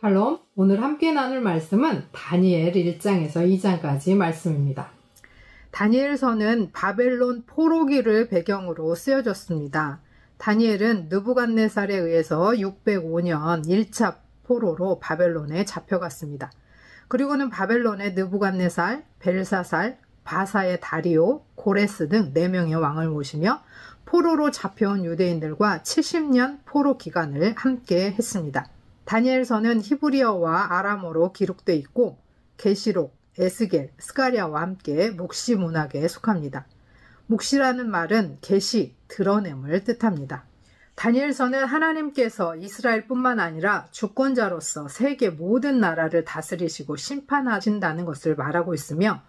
샬롬, 오늘 함께 나눌 말씀은 다니엘 1장에서 2장까지 말씀입니다. 다니엘서는 바벨론 포로기를 배경으로 쓰여졌습니다. 다니엘은 느부갓네살에 의해서 605년 1차 포로로 바벨론에 잡혀갔습니다. 그리고는 바벨론의 느부갓네살, 벨사살, 바사의 다리오, 고레스 등 4명의 왕을 모시며 포로로 잡혀온 유대인들과 70년 포로 기간을 함께 했습니다. 다니엘서는 히브리어와 아람어로 기록되어 있고 계시록, 에스겔, 스가랴와 함께 묵시 문학에 속합니다. 묵시라는 말은 계시, 드러냄을 뜻합니다. 다니엘서는 하나님께서 이스라엘뿐만 아니라 주권자로서 세계 모든 나라를 다스리시고 심판하신다는 것을 말하고 있으며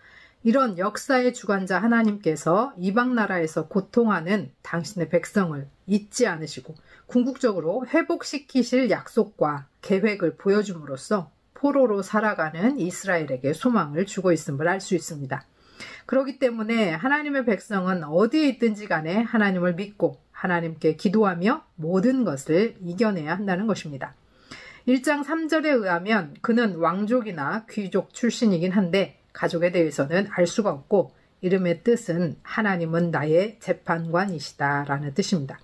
이런 역사의 주관자 하나님께서 이방 나라에서 고통하는 당신의 백성을 잊지 않으시고 궁극적으로 회복시키실 약속과 계획을 보여줌으로써 포로로 살아가는 이스라엘에게 소망을 주고 있음을 알 수 있습니다. 그렇기 때문에 하나님의 백성은 어디에 있든지 간에 하나님을 믿고 하나님께 기도하며 모든 것을 이겨내야 한다는 것입니다. 1장 3절에 의하면 그는 왕족이나 귀족 출신이긴 한데 가족에 대해서는 알 수가 없고 이름의 뜻은 하나님은 나의 재판관이시다 라는 뜻입니다.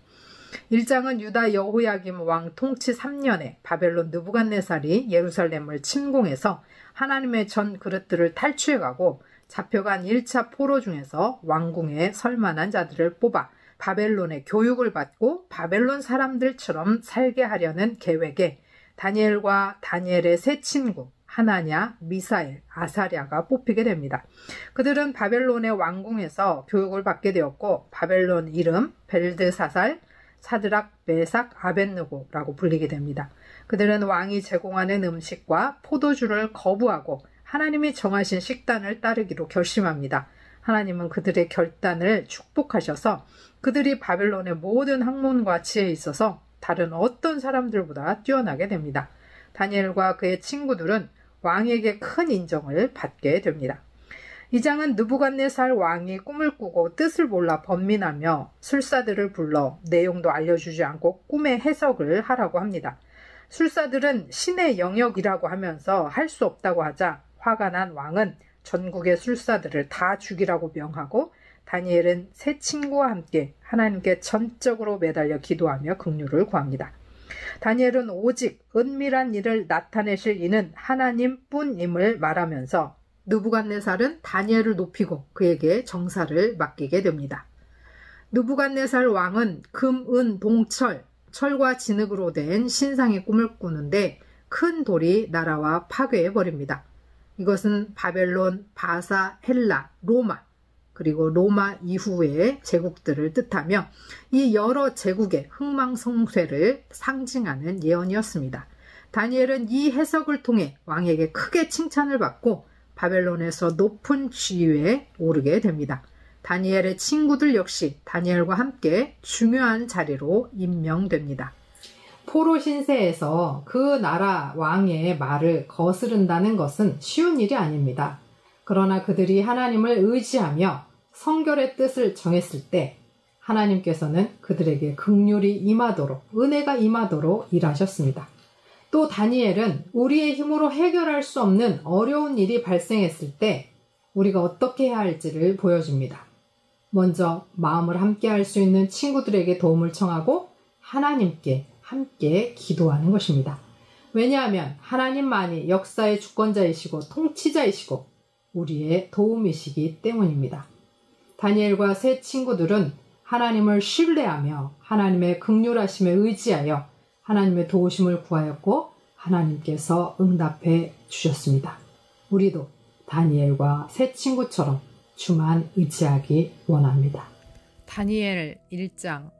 1장은 유다 여호야김 왕 통치 3년에 바벨론 느부갓네살이 예루살렘을 침공해서 하나님의 전 그릇들을 탈취해가고 잡혀간 1차 포로 중에서 왕궁에 설만한 자들을 뽑아 바벨론의 교육을 받고 바벨론 사람들처럼 살게 하려는 계획에 다니엘과 다니엘의 세 친구 하나냐, 미사엘, 아사랴가 뽑히게 됩니다. 그들은 바벨론의 왕궁에서 교육을 받게 되었고 바벨론 이름 벨드사살, 사드락, 메삭, 아벳느고라고 불리게 됩니다. 그들은 왕이 제공하는 음식과 포도주를 거부하고 하나님이 정하신 식단을 따르기로 결심합니다. 하나님은 그들의 결단을 축복하셔서 그들이 바벨론의 모든 학문과 지혜에 있어서 다른 어떤 사람들보다 뛰어나게 됩니다. 다니엘과 그의 친구들은 왕에게 큰 인정을 받게 됩니다. 이 장은 느부갓네살 왕이 꿈을 꾸고 뜻을 몰라 번민하며 술사들을 불러 내용도 알려주지 않고 꿈의 해석을 하라고 합니다. 술사들은 신의 영역이라고 하면서 할 수 없다고 하자 화가 난 왕은 전국의 술사들을 다 죽이라고 명하고 다니엘은 세 친구와 함께 하나님께 전적으로 매달려 기도하며 긍휼을 구합니다. 다니엘은 오직 은밀한 일을 나타내실 이는 하나님뿐임을 말하면서 느부갓네살은 다니엘을 높이고 그에게 정사를 맡기게 됩니다. 느부갓네살 왕은 금, 은, 동철, 철과 진흙으로 된 신상의 꿈을 꾸는데 큰 돌이 나라와 파괴해버립니다. 이것은 바벨론, 바사, 헬라, 로마 그리고 로마 이후의 제국들을 뜻하며 이 여러 제국의 흥망성쇠를 상징하는 예언이었습니다. 다니엘은 이 해석을 통해 왕에게 크게 칭찬을 받고 바벨론에서 높은 지위에 오르게 됩니다. 다니엘의 친구들 역시 다니엘과 함께 중요한 자리로 임명됩니다. 포로 신세에서 그 나라 왕의 말을 거스른다는 것은 쉬운 일이 아닙니다. 그러나 그들이 하나님을 의지하며 성결의 뜻을 정했을 때 하나님께서는 그들에게 긍휼이 임하도록 은혜가 임하도록 일하셨습니다. 또 다니엘은 우리의 힘으로 해결할 수 없는 어려운 일이 발생했을 때 우리가 어떻게 해야 할지를 보여줍니다. 먼저 마음을 함께 할 수 있는 친구들에게 도움을 청하고 하나님께 함께 기도하는 것입니다. 왜냐하면 하나님만이 역사의 주권자이시고 통치자이시고 우리의 도움이시기 때문입니다. 다니엘과 세 친구들은 하나님을 신뢰하며 하나님의 긍휼하심에 의지하여 하나님의 도우심을 구하였고 하나님께서 응답해 주셨습니다. 우리도 다니엘과 세 친구처럼 주만 의지하기 원합니다. 다니엘 1장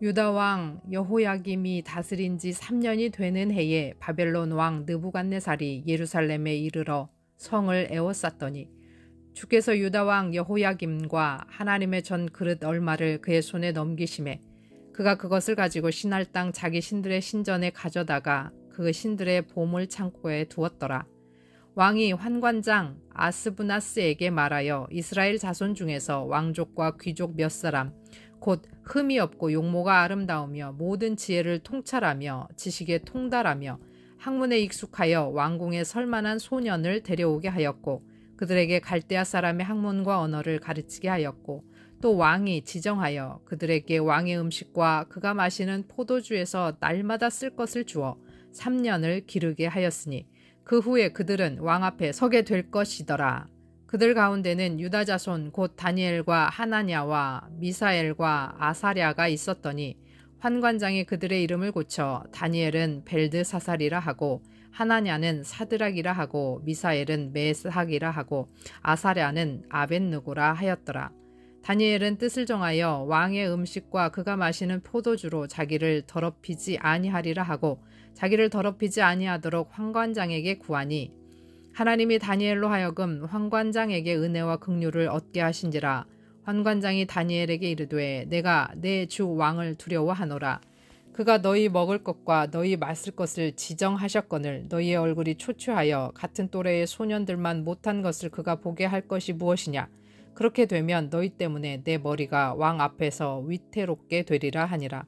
유다 왕 여호야김이 다스린 지 3년이 되는 해에 바벨론 왕 느부갓네살이 예루살렘에 이르러 성을 에워쌌더니 주께서 유다 왕 여호야김과 하나님의 전 그릇 얼마를 그의 손에 넘기심에 그가 그것을 가지고 신할 땅 자기 신들의 신전에 가져다가 그 신들의 보물 창고에 두었더라. 왕이 환관장 아스브나스에게 말하여 이스라엘 자손 중에서 왕족과 귀족 몇 사람 곧 흠이 없고 용모가 아름다우며 모든 지혜를 통찰하며 지식에 통달하며 학문에 익숙하여 왕궁에 설만한 소년을 데려오게 하였고 그들에게 갈대아 사람의 학문과 언어를 가르치게 하였고 또 왕이 지정하여 그들에게 왕의 음식과 그가 마시는 포도주에서 날마다 쓸 것을 주어 3년을 기르게 하였으니 그 후에 그들은 왕 앞에 서게 될 것이더라. 그들 가운데는 유다 자손 곧 다니엘과 하나냐와 미사엘과 아사랴가 있었더니 환관장이 그들의 이름을 고쳐 다니엘은 벨드사살이라 하고 하나냐는 사드락이라 하고 미사엘은 메스학이라 하고 아사랴는 아벳느고라 하였더라. 다니엘은 뜻을 정하여 왕의 음식과 그가 마시는 포도주로 자기를 더럽히지 아니하리라 하고 자기를 더럽히지 아니하도록 환관장에게 구하니 하나님이 다니엘로 하여금 환관장에게 은혜와 긍휼을 얻게 하신지라. 환관장이 다니엘에게 이르되 내가 내 주 왕을 두려워하노라. 그가 너희 먹을 것과 너희 마실 것을 지정하셨거늘 너희의 얼굴이 초췌하여 같은 또래의 소년들만 못한 것을 그가 보게 할 것이 무엇이냐. 그렇게 되면 너희 때문에 내 머리가 왕 앞에서 위태롭게 되리라 하니라.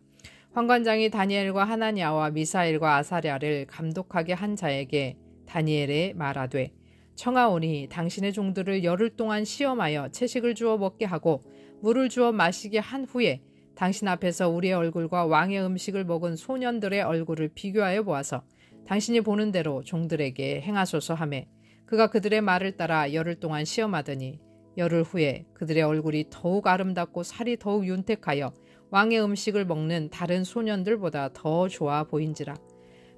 환관장이 다니엘과 하나냐와 미사엘과 아사랴를 감독하게 한 자에게 다니엘에 말하되 청하오니 당신의 종들을 열흘 동안 시험하여 채식을 주어 먹게 하고 물을 주어 마시게 한 후에 당신 앞에서 우리의 얼굴과 왕의 음식을 먹은 소년들의 얼굴을 비교하여 보아서 당신이 보는 대로 종들에게 행하소서 하매 그가 그들의 말을 따라 열흘 동안 시험하더니 열흘 후에 그들의 얼굴이 더욱 아름답고 살이 더욱 윤택하여 왕의 음식을 먹는 다른 소년들보다 더 좋아 보인지라.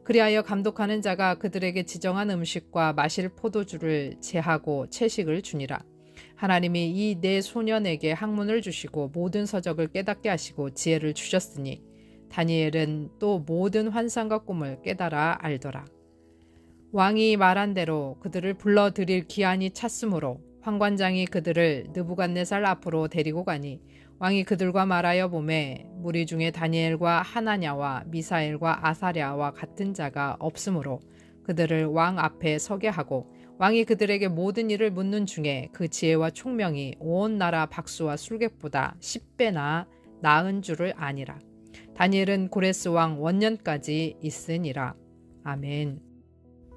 그리하여 감독하는 자가 그들에게 지정한 음식과 마실 포도주를 제하고 채식을 주니라. 하나님이 이 네 소년에게 학문을 주시고 모든 서적을 깨닫게 하시고 지혜를 주셨으니 다니엘은 또 모든 환상과 꿈을 깨달아 알더라. 왕이 말한 대로 그들을 불러들일 기한이 찼으므로 환관장이 그들을 느부갓네살 앞으로 데리고 가니 왕이 그들과 말하여 보매 무리 중에 다니엘과 하나냐와 미사엘과 아사랴와 같은 자가 없으므로 그들을 왕 앞에 서게 하고 왕이 그들에게 모든 일을 묻는 중에 그 지혜와 총명이 온 나라 박수와 술객보다 10배나 나은 줄을 아니라. 다니엘은 고레스 왕 원년까지 있으니라. 아멘.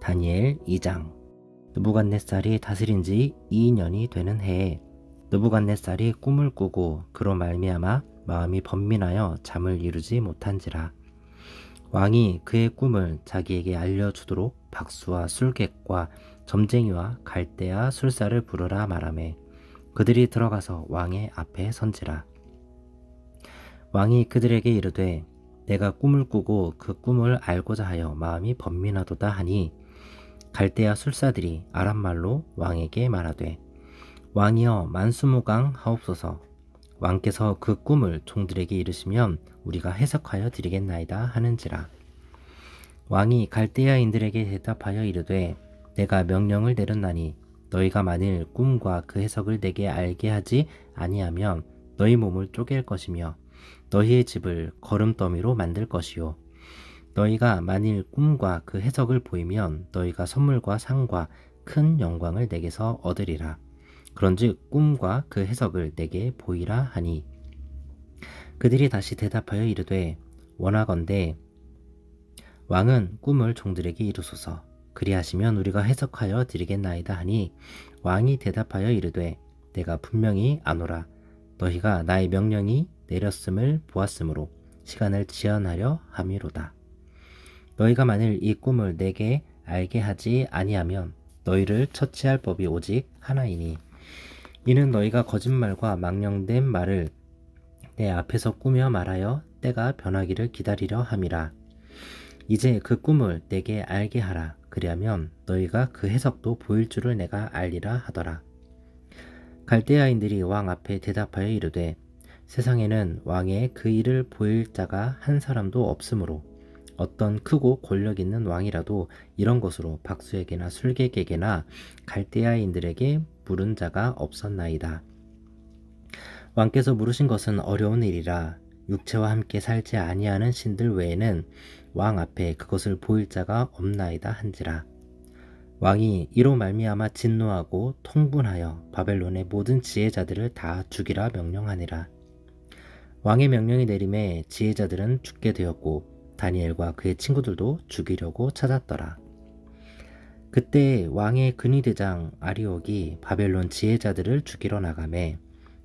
다니엘 2장. 느부갓네살이 다스린 지 2년이 되는 해에 느부갓네살이 꿈을 꾸고 그로 말미암아 마음이 번민하여 잠을 이루지 못한지라. 왕이 그의 꿈을 자기에게 알려주도록 박수와 술객과 점쟁이와 갈대아 술사를 부르라 말하매 그들이 들어가서 왕의 앞에 선지라. 왕이 그들에게 이르되 내가 꿈을 꾸고 그 꿈을 알고자 하여 마음이 번민하도다 하니 갈대아 술사들이 아람말로 왕에게 말하되 왕이여 만수무강 하옵소서. 왕께서 그 꿈을 종들에게 이르시면 우리가 해석하여 드리겠나이다 하는지라. 왕이 갈대아인들에게 대답하여 이르되 내가 명령을 내렸나니 너희가 만일 꿈과 그 해석을 내게 알게 하지 아니하면 너희 몸을 쪼갤 것이며 너희의 집을 거름더미로 만들 것이요 너희가 만일 꿈과 그 해석을 보이면 너희가 선물과 상과 큰 영광을 내게서 얻으리라. 그런즉 꿈과 그 해석을 내게 보이라 하니 그들이 다시 대답하여 이르되 원하건대 왕은 꿈을 종들에게 이루소서. 그리하시면 우리가 해석하여 드리겠나이다 하니 왕이 대답하여 이르되 내가 분명히 아노라. 너희가 나의 명령이 내렸음을 보았으므로 시간을 지연하려 함이로다. 너희가 만일 이 꿈을 내게 알게 하지 아니하면 너희를 처치할 법이 오직 하나이니 이는 너희가 거짓말과 망령된 말을 내 앞에서 꾸며 말하여 때가 변하기를 기다리려 함이라. 이제 그 꿈을 내게 알게 하라. 그리하면 너희가 그 해석도 보일 줄을 내가 알리라 하더라. 갈대아인들이 왕 앞에 대답하여 이르되 세상에는 왕의 그 일을 보일 자가 한 사람도 없으므로 어떤 크고 권력 있는 왕이라도 이런 것으로 박수에게나 술객에게나 갈대아인들에게 물은 자가 없었나이다. 왕께서 물으신 것은 어려운 일이라 육체와 함께 살지 아니하는 신들 외에는 왕 앞에 그것을 보일 자가 없나이다 한지라. 왕이 이로 말미암아 진노하고 통분하여 바벨론의 모든 지혜자들을 다 죽이라 명령하니라. 왕의 명령이 내림에 지혜자들은 죽게 되었고 다니엘과 그의 친구들도 죽이려고 찾았더라. 그때 왕의 근위대장 아리옥이 바벨론 지혜자들을 죽이러 나가매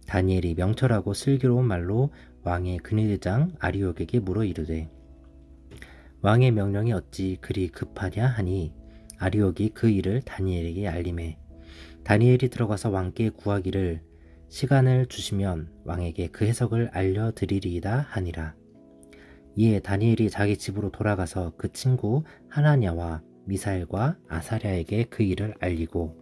다니엘이 명철하고 슬기로운 말로 왕의 근위대장 아리옥에게 물어 이르되 왕의 명령이 어찌 그리 급하냐 하니 아리옥이 그 일을 다니엘에게 알림해 다니엘이 들어가서 왕께 구하기를 시간을 주시면 왕에게 그 해석을 알려드리리이다 하니라. 이에 다니엘이 자기 집으로 돌아가서 그 친구 하나냐와 미사엘과 아사랴에게 그 일을 알리고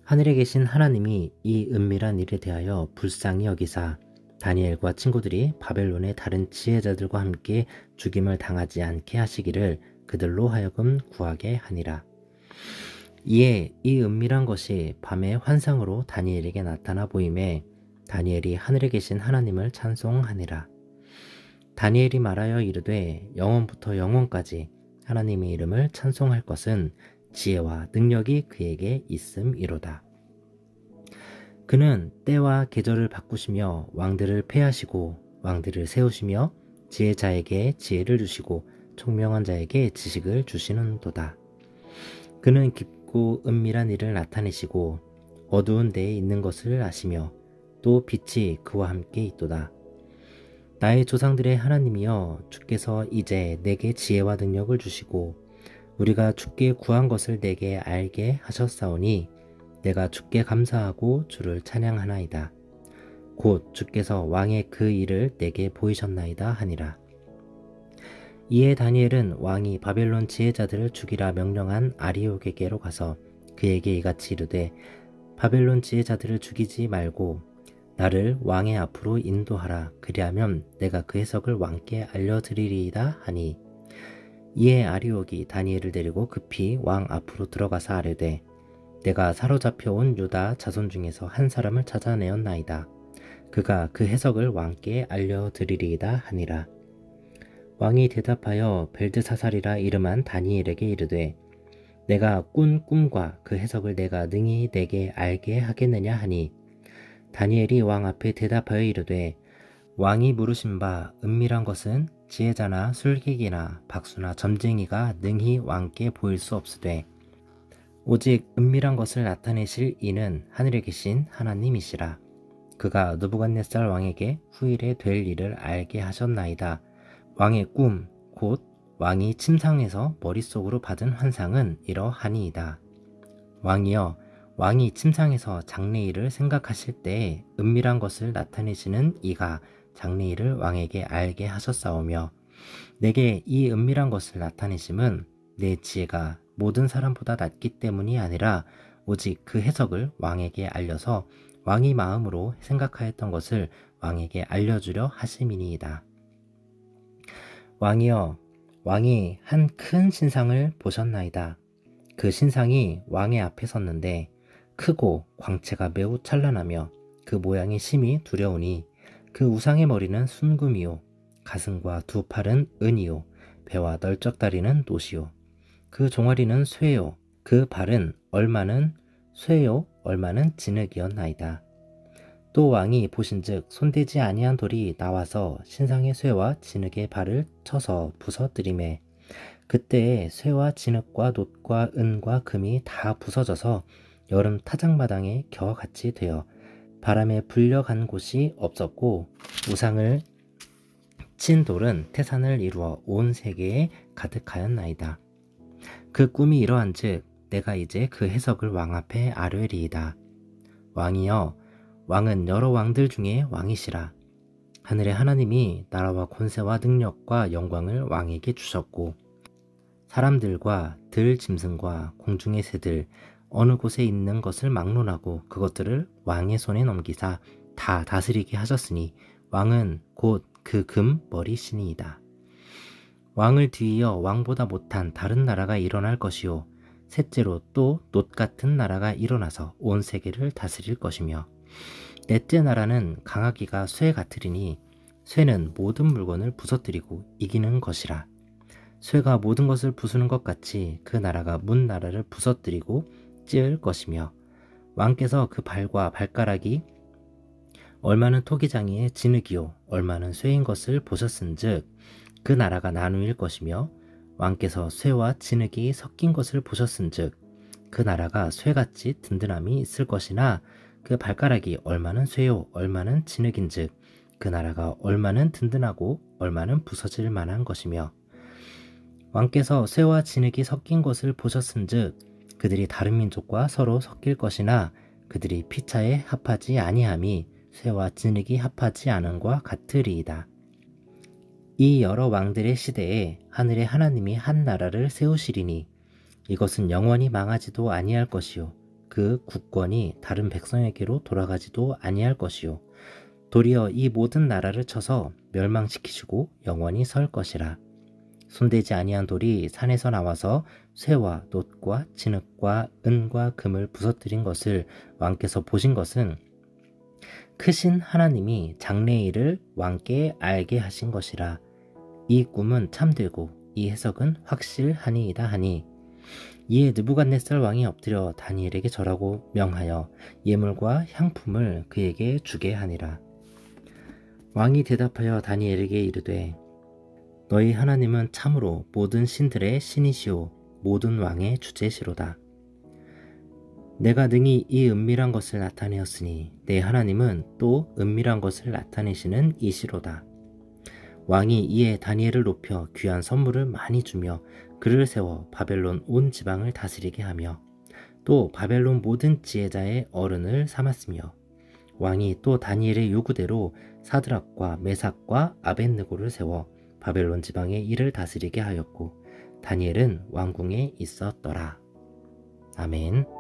하늘에 계신 하나님이 이 은밀한 일에 대하여 불쌍히 여기사 다니엘과 친구들이 바벨론의 다른 지혜자들과 함께 죽임을 당하지 않게 하시기를 그들로 하여금 구하게 하니라. 이에 이 은밀한 것이 밤의 환상으로 다니엘에게 나타나 보임에 다니엘이 하늘에 계신 하나님을 찬송하니라. 다니엘이 말하여 이르되 영원부터 영원까지 하나님의 이름을 찬송할 것은 지혜와 능력이 그에게 있음이로다. 그는 때와 계절을 바꾸시며 왕들을 패하시고 왕들을 세우시며 지혜자에게 지혜를 주시고 총명한 자에게 지식을 주시는도다. 그는 깊고 은밀한 일을 나타내시고 어두운 데에 있는 것을 아시며 또 빛이 그와 함께 있도다. 나의 조상들의 하나님이여 주께서 이제 내게 지혜와 능력을 주시고 우리가 주께 구한 것을 내게 알게 하셨사오니 내가 주께 감사하고 주를 찬양하나이다. 곧 주께서 왕의 그 일을 내게 보이셨나이다 하니라. 이에 다니엘은 왕이 바벨론 지혜자들을 죽이라 명령한 아리옥에게로 가서 그에게 이같이 이르되 바벨론 지혜자들을 죽이지 말고 나를 왕의 앞으로 인도하라. 그리하면 내가 그 해석을 왕께 알려드리리이다 하니 이에 아리옥이 다니엘을 데리고 급히 왕 앞으로 들어가서 아뢰되 내가 사로잡혀 온 유다 자손 중에서 한 사람을 찾아내었나이다. 그가 그 해석을 왕께 알려드리리이다 하니라. 왕이 대답하여 벨드사살이라 이름한 다니엘에게 이르되 내가 꾼 꿈과 그 해석을 내가 능히 내게 알게 하겠느냐 하니 다니엘이 왕 앞에 대답하여 이르되 왕이 물으신 바 은밀한 것은 지혜자나 술객이나 박수나 점쟁이가 능히 왕께 보일 수 없으되 오직 은밀한 것을 나타내실 이는 하늘에 계신 하나님이시라. 그가 느부갓네살 왕에게 후일에 될 일을 알게 하셨나이다. 왕의 꿈 곧 왕이 침상에서 머릿속으로 받은 환상은 이러하니이다. 왕이여 왕이 침상에서 장래일을 생각하실 때에 은밀한 것을 나타내시는 이가 장래일을 왕에게 알게 하셨사오며 내게 이 은밀한 것을 나타내심은 내 지혜가 모든 사람보다 낮기 때문이 아니라 오직 그 해석을 왕에게 알려서 왕이 마음으로 생각하였던 것을 왕에게 알려주려 하심이니이다. 왕이여 왕이 한 큰 신상을 보셨나이다. 그 신상이 왕의 앞에 섰는데 크고 광채가 매우 찬란하며 그 모양이 심히 두려우니 그 우상의 머리는 순금이요 가슴과 두 팔은 은이요 배와 널쩍다리는 노시요 그 종아리는 쇠요 그 발은 얼마는 쇠요 얼마는 진흙이었나이다. 또 왕이 보신즉 손대지 아니한 돌이 나와서 신상의 쇠와 진흙의 발을 쳐서 부서뜨리매 그때에 쇠와 진흙과 놋과 은과 금이 다 부서져서 여름 타작마당에 겨같이 되어 바람에 불려간 곳이 없었고 우상을 친 돌은 태산을 이루어 온 세계에 가득하였나이다. 그 꿈이 이러한즉 내가 이제 그 해석을 왕 앞에 아뢰리이다. 왕이여 왕은 여러 왕들 중에 왕이시라. 하늘의 하나님이 나라와 권세와 능력과 영광을 왕에게 주셨고 사람들과 들 짐승과 공중의 새들 어느 곳에 있는 것을 막론하고 그것들을 왕의 손에 넘기사 다 다스리게 하셨으니 왕은 곧 그 금 머리시니이다. 왕을 뒤이어 왕보다 못한 다른 나라가 일어날 것이요 셋째로 또 놋 같은 나라가 일어나서 온 세계를 다스릴 것이며 넷째 나라는 강하기가 쇠 같으리니 쇠는 모든 물건을 부서뜨리고 이기는 것이라. 쇠가 모든 것을 부수는 것 같이 그 나라가 문 나라를 부서뜨리고 찌을 것이며 왕께서 그 발과 발가락이 얼마는 토기장이의 진흙이요 얼마는 쇠인 것을 보셨은즉 그 나라가 나누일 것이며 왕께서 쇠와 진흙이 섞인 것을 보셨은즉 그 나라가 쇠같이 든든함이 있을 것이나 그 발가락이 얼마는 쇠요 얼마는 진흙인즉 그 나라가 얼마는 든든하고 얼마는 부서질 만한 것이며 왕께서 쇠와 진흙이 섞인 것을 보셨은즉 그들이 다른 민족과 서로 섞일 것이나 그들이 피차에 합하지 아니함이 쇠와 진흙이 합하지 않음과 같으리이다. 이 여러 왕들의 시대에 하늘의 하나님이 한 나라를 세우시리니 이것은 영원히 망하지도 아니할 것이요 그 국권이 다른 백성에게로 돌아가지도 아니할 것이요 도리어 이 모든 나라를 쳐서 멸망시키시고 영원히 설 것이라. 손대지 아니한 돌이 산에서 나와서 쇠와 놋과 진흙과 은과 금을 부서뜨린 것을 왕께서 보신 것은 크신 하나님이 장래의 일을 왕께 알게 하신 것이라. 이 꿈은 참되고 이 해석은 확실하니이다 하니 이에 느부갓네살 왕이 엎드려 다니엘에게 절하고 명하여 예물과 향품을 그에게 주게 하니라. 왕이 대답하여 다니엘에게 이르되 너희 하나님은 참으로 모든 신들의 신이시오 모든 왕의 주제시로다. 내가 능히 이 은밀한 것을 나타내었으니 내 하나님은 또 은밀한 것을 나타내시는 이시로다. 왕이 이에 다니엘을 높여 귀한 선물을 많이 주며 그를 세워 바벨론 온 지방을 다스리게 하며 또 바벨론 모든 지혜자의 어른을 삼았으며 왕이 또 다니엘의 요구대로 사드락과 메삭과 아벳느고를 세워 바벨론 지방의 일을 다스리게 하였고 다니엘은 왕궁에 있었더라. 아멘.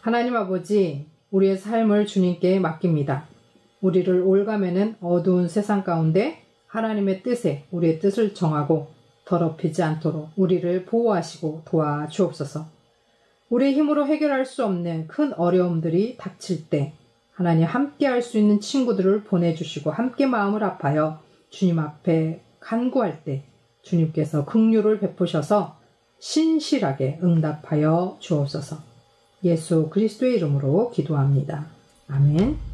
하나님 아버지, 우리의 삶을 주님께 맡깁니다. 우리를 올가매는 어두운 세상 가운데 하나님의 뜻에 우리의 뜻을 정하고 더럽히지 않도록 우리를 보호하시고 도와주옵소서. 우리의 힘으로 해결할 수 없는 큰 어려움들이 닥칠 때 하나님 함께 할 수 있는 친구들을 보내주시고 함께 마음을 합하여 주님 앞에 간구할 때 주님께서 긍휼을 베푸셔서 신실하게 응답하여 주옵소서. 예수 그리스도의 이름으로 기도합니다. 아멘.